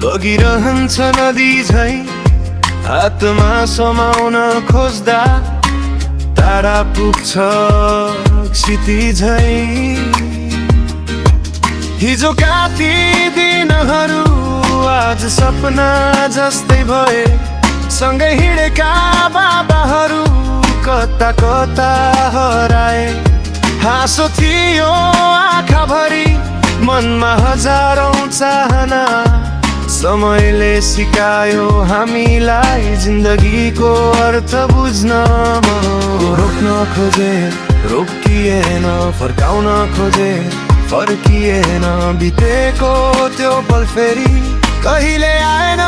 बगिरहन्छ नदी झै हातमा समाउन खोज्दा तारा पुग्छ क्षितिझै। हिजोका ती दिनहरू आज सपना जस्तै भए, सँगै हिँडेका बाबाहरू कता कता हराए। हाँसो थियो आँखाभरि, मनमा हजारौं चाहना। समयले सिकायो हामीलाई जिन्दगीको अर्थ बुझ्न। रोक्न खोजे रोकिएन, फर्काउन खोजे फर्किएन। बितेको त्यो पल फेरि कहिले आएन।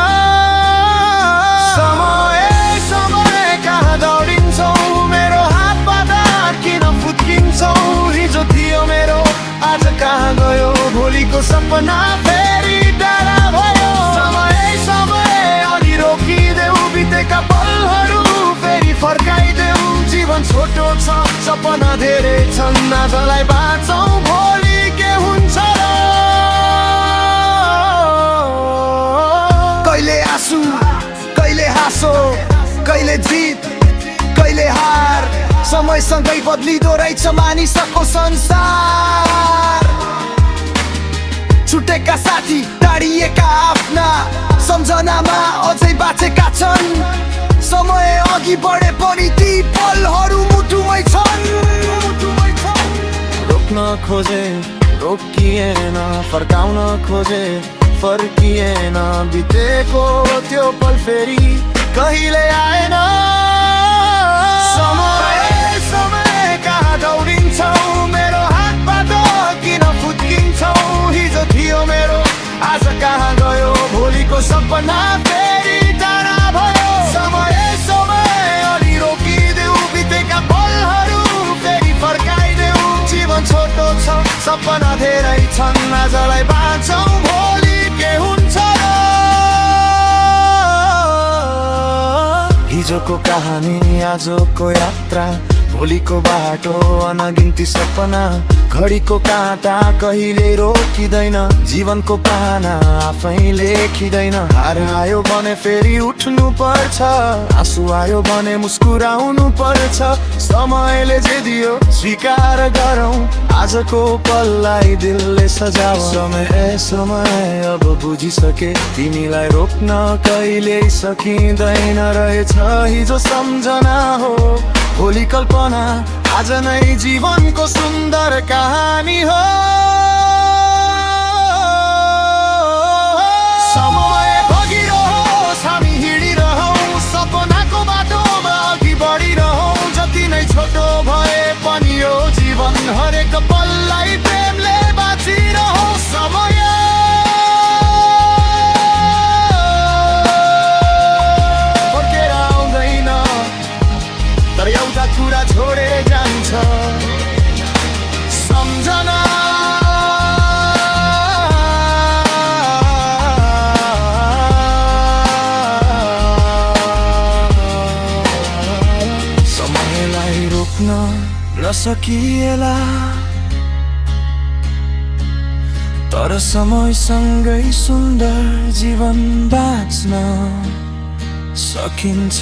समय समय कहाँ दौडिन्छौ, मेरो हातबाट किन फुत्किन्छौ। हिजो थियो मेरो आज कहाँ गयो, भोलिको सपना फेरि टाढा भयो। समय समय अलि रोकिदेऊ, बितेका पलहरू फेरि फर्काइदेऊ। जीवन छोटो छ, सपना धेरै छन्, आजलाई बाँचौँ भोलि के हुन्छ र। कहिले आँसु कहिले हाँसो, कहिले जित कहिले हार। समयसँगै बदलिँदो रहेछ मानिसको संसार। छुटेका साथी टाढिएका आफ्ना, सम्झनामा अझै बाँचेका छन्। समय अघि बढे पनि ती पलहरू मुटुमै छन्। रोक्न खोजे रोकिएन, फर्काउन खोजे फर्किएन। बितेको त्यो पल फेरि कहिले आएन। समय समय कहाँ दौडिन्छौ, मेरो हातबाट किन फुत्किन्छौ। हिजो थियो मेरो आज कहाँ गयो, भोलिको सपना फेरि टाढा भयो। समय समय अलि रोकिदेऊ, बितेका पलहरू फेरि फर्काइदेऊ। जीवन छोटो छ, सपना धेरै छन्, आजलाई बाँचौँ भोलि के हुन्छ र। हिजोको कहानी आजको यात्रा, भोलिको बाटो अनगिन्ती सपना। घडीको काँटा कहिले रोकिँदैन, जीवनको पाना आफै लेखिँदैन। हार आयो भने फेरि उठ्नु पर्छ, आँसु आयो भने मुस्कुराउनु पर्छ। समयले जे दियो स्वीकार गरौँ, आजको पललाई दिलले सजाऊ। समय समय अब बुझिसके, तिमीलाई रोक्न कहिल्यै सकिँदैन रहेछ। हिजो सम्झना हो, भोलि कल्पना, आज नै जीवनको सुन्दर कहानी हो। समय बगिरहोस्, हामी हिँडिरहौँ सपनाको बाटोमा अघि बढिरहौँ। जति नै छोटो भए पनि यो जीवन, हरेक पललाई प्रेमले बाँचिरहौँ। समय फर्केर आउँदैन, तर एउटा कुरा छोडेर जान्छ, सम्झना। समयलाई रोक्न नसकिएला, तर समयसँगै सुन्दर जीवन बाँच्न सकिन्छ।